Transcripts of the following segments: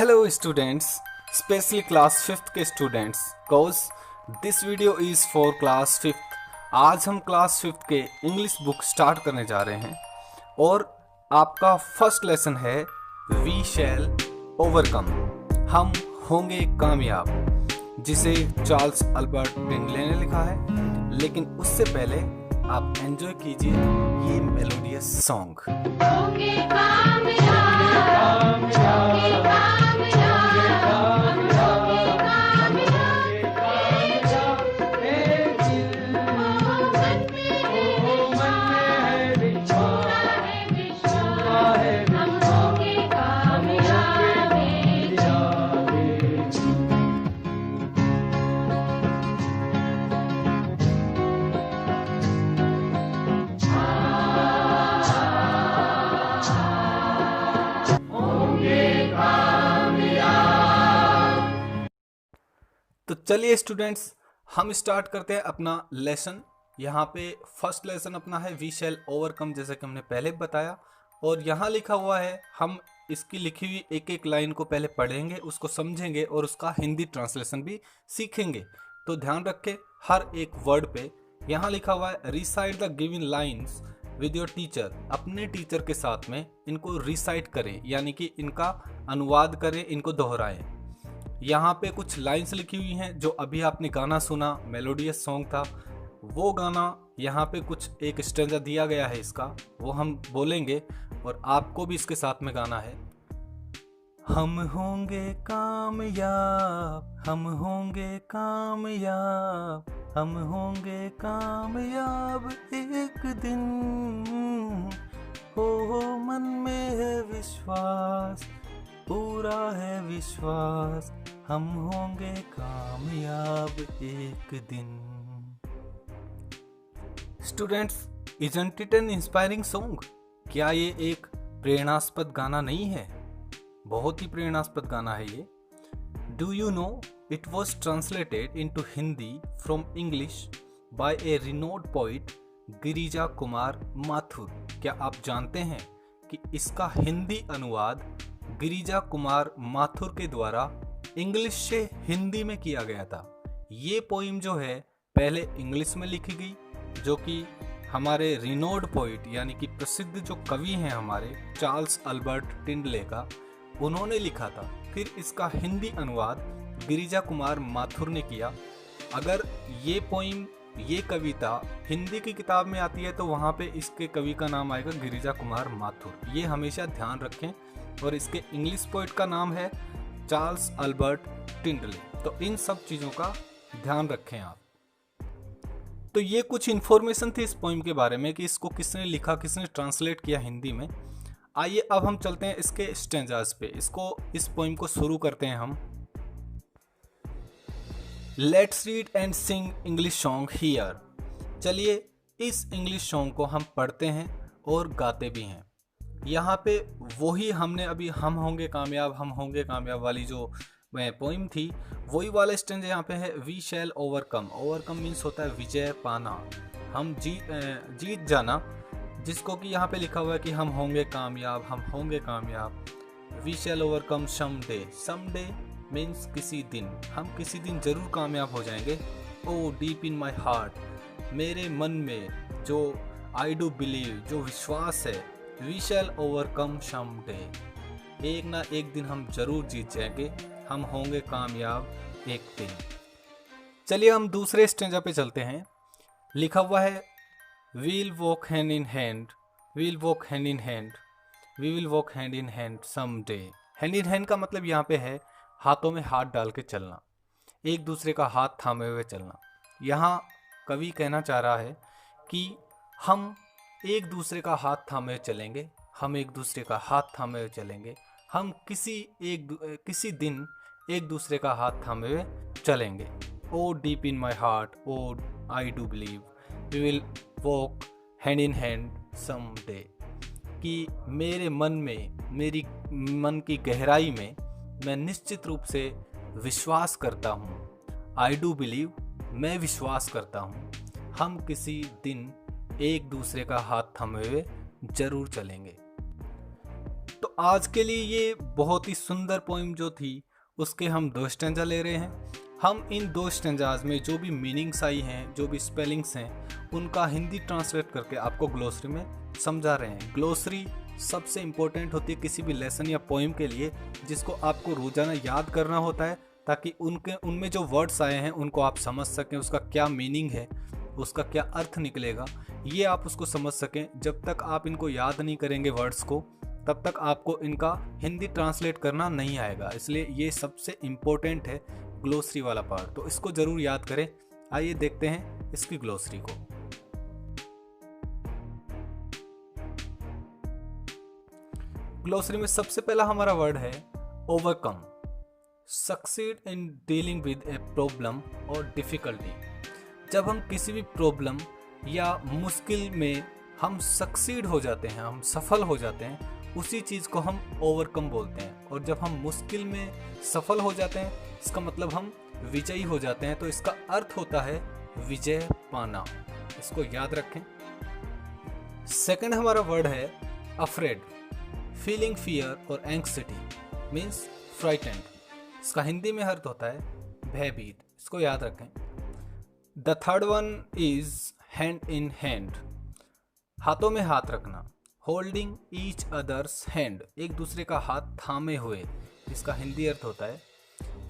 Hello students, especially class 5th के students, cause this video is for class 5th। आज हम class 5th के English book start करने जा रहे हैं और आपका फर्स्ट लेसन है वी शैल ओवरकम, हम होंगे कामयाब, जिसे चार्ल्स अल्बर्ट टिंडले ने लिखा है। लेकिन उससे पहले आप एंजॉय कीजिए ये मेलोडियस सॉन्ग। तो चलिए स्टूडेंट्स, हम स्टार्ट करते हैं अपना लेसन। यहाँ पे फर्स्ट लेसन अपना है वी शैल ओवरकम, जैसे कि हमने पहले बताया। और यहाँ लिखा हुआ है, हम इसकी लिखी हुई एक एक लाइन को पहले पढ़ेंगे, उसको समझेंगे और उसका हिंदी ट्रांसलेशन भी सीखेंगे। तो ध्यान रखें हर एक वर्ड पे। यहाँ लिखा हुआ है recite the given lines with your teacher, अपने टीचर के साथ में इनको रिसाइट करें, यानी कि इनका अनुवाद करें, इनको दोहराएं। यहाँ पे कुछ लाइंस लिखी हुई हैं जो अभी आपने गाना सुना, मेलोडियस सॉन्ग था, वो गाना यहाँ पे कुछ एक स्टैंजा दिया गया है इसका, वो हम बोलेंगे और आपको भी इसके साथ में गाना है। हम होंगे कामयाब, हम होंगे कामयाब, हम होंगे कामयाब एक दिन, हो मन में है विश्वास, पूरा है विश्वास, हम होंगे कामयाब एक दिन। Students, isn't it N inspiring song? क्या ये एक प्रेरणास्पद गाना नहीं है? बहुत ही प्रेरणास्पद गाना है ये। Do you know it was translated into Hindi from English by A renowned poet Girija Kumar Mathur. क्या आप जानते हैं कि इसका हिंदी अनुवाद गिरिजा कुमार माथुर के द्वारा इंग्लिश से हिंदी में किया गया था। ये पोइम जो है पहले इंग्लिश में लिखी गई, जो कि हमारे रिनोड पोइट यानी कि प्रसिद्ध जो कवि हैं हमारे चार्ल्स अल्बर्ट टिंडले का, उन्होंने लिखा था। फिर इसका हिंदी अनुवाद गिरिजा कुमार माथुर ने किया। अगर ये पोइम, ये कविता हिंदी की किताब में आती है तो वहाँ पे इसके कवि का नाम आएगा गिरिजा कुमार माथुर। ये हमेशा ध्यान रखें। और इसके इंग्लिश पोइट का नाम है चार्ल्स अल्बर्ट टिंडले। तो इन सब चीज़ों का ध्यान रखें आप। तो ये कुछ इन्फॉर्मेशन थी इस पोइम के बारे में कि इसको किसने लिखा, किसने ट्रांसलेट किया हिंदी में। आइए अब हम चलते हैं इसके स्टेंजास पे। इस पोइम को शुरू करते हैं हम। Let's read and Singh English song here. चलिए इस इंग्लिश सॉन्ग को हम पढ़ते हैं और गाते भी हैं। यहाँ पे वही हमने अभी हम होंगे कामयाब वाली जो पोइम थी, वही वाला स्टेंज यहाँ पे है। We shall overcome. Overcome means होता है विजय पाना, हम जीत जाना, जिसको कि यहाँ पे लिखा हुआ है कि हम होंगे कामयाब, हम होंगे कामयाब। We shall overcome someday. Someday means किसी दिन, हम किसी दिन जरूर कामयाब हो जाएंगे। ओ डीप इन माई हार्ट, मेरे मन में जो आई डू बिलीव, जो विश्वास है। वी शैल ओवरकम समडे, एक ना एक दिन हम जरूर जीत जाएंगे, हम होंगे कामयाब एक दिन। चलिए हम दूसरे स्टेंजा पे चलते हैं। लिखा हुआ है we'll walk hand in hand, we'll walk hand in hand, we will walk hand in hand someday. Hand in hand का मतलब यहाँ पे है हाथों में हाथ डाल के चलना, एक दूसरे का हाथ थामे हुए चलना। यहाँ कवि कहना चाह रहा है कि हम एक दूसरे का हाथ थामे चलेंगे, हम एक दूसरे का हाथ थामे हुए चलेंगे, हम किसी दिन एक दूसरे का हाथ थामे हुए चलेंगे। Oh deep in my heart, oh I do believe, we will walk hand in hand some day. कि मेरे मन में, मेरी मन की गहराई में मैं निश्चित रूप से विश्वास करता हूँ। आई डू बिलीव, मैं विश्वास करता हूँ, हम किसी दिन एक दूसरे का हाथ थामे हुए जरूर चलेंगे। तो आज के लिए ये बहुत ही सुंदर पोइम जो थी उसके हम 2 स्टैंजा ले रहे हैं। हम इन 2 स्टैंजाज में जो भी मीनिंग्स आई हैं, जो भी स्पेलिंग्स हैं, उनका हिंदी ट्रांसलेट करके आपको ग्लोसरी में समझा रहे हैं। ग्लोसरी सबसे इम्पोर्टेंट होती है किसी भी लेसन या पोइम के लिए, जिसको आपको रोजाना याद करना होता है ताकि उनमें जो वर्ड्स आए हैं उनको आप समझ सकें, उसका क्या मीनिंग है, उसका क्या अर्थ निकलेगा, ये आप उसको समझ सकें। जब तक आप इनको याद नहीं करेंगे वर्ड्स को, तब तक आपको इनका हिंदी ट्रांसलेट करना नहीं आएगा। इसलिए ये सबसे इम्पोर्टेंट है ग्लोसरी वाला पार्ट, तो इसको जरूर याद करें। आइए देखते हैं इसकी ग्लोसरी को। ग्लोसरी में सबसे पहला हमारा वर्ड है overcome. Succeed in dealing with a problem और डिफिकल्टी। जब हम किसी भी प्रॉब्लम या मुश्किल में हम सक्सीड हो जाते हैं, हम सफल हो जाते हैं, उसी चीज़ को हम ओवरकम बोलते हैं। और जब हम मुश्किल में सफल हो जाते हैं, इसका मतलब हम विजयी हो जाते हैं। तो इसका अर्थ होता है विजय पाना, इसको याद रखें। सेकंड हमारा वर्ड है अफ्रेड। फीलिंग फियर और एंग्जाइटी मीन्स फ्राइटेंड। इसका हिंदी में अर्थ होता है भयभीत, इसको याद रखें। The third one is hand in hand. हाथों में हाथ रखना। होल्डिंग ईच अदर्स हैंड, एक दूसरे का हाथ थामे हुए, इसका हिंदी अर्थ होता है।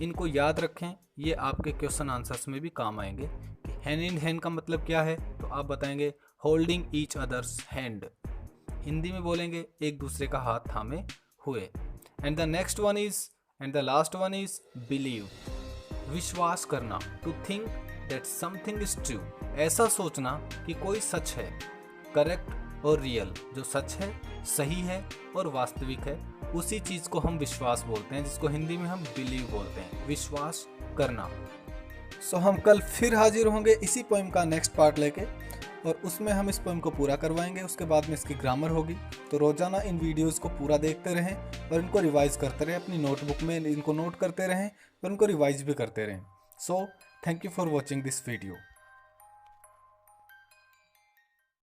इनको याद रखें, ये आपके क्वेश्चन आंसर्स में भी काम आएंगे कि हैंड इन हैंड का मतलब क्या है, तो आप बताएंगे holding each others hand. Hindi में बोलेंगे एक दूसरे का हाथ थामे हुए। And the next one is and the last one is believe. विश्वास करना। To think that something is true, ऐसा सोचना कि कोई सच है। करेक्ट और रियल, जो सच है, सही है और वास्तविक है, उसी चीज़ को हम विश्वास बोलते हैं, जिसको हिंदी में हम बिलीव बोलते हैं, विश्वास करना। सो हम कल फिर हाजिर होंगे इसी पोइम का नेक्स्ट पार्ट लेके, और उसमें हम इस पोइम को पूरा करवाएंगे। उसके बाद में इसकी ग्रामर होगी। तो रोजाना इन वीडियोस को पूरा देखते रहें और इनको रिवाइज करते रहें, अपनी नोटबुक में इनको नोट करते रहें और इनको रिवाइज भी करते रहें। So thank you for watching this video.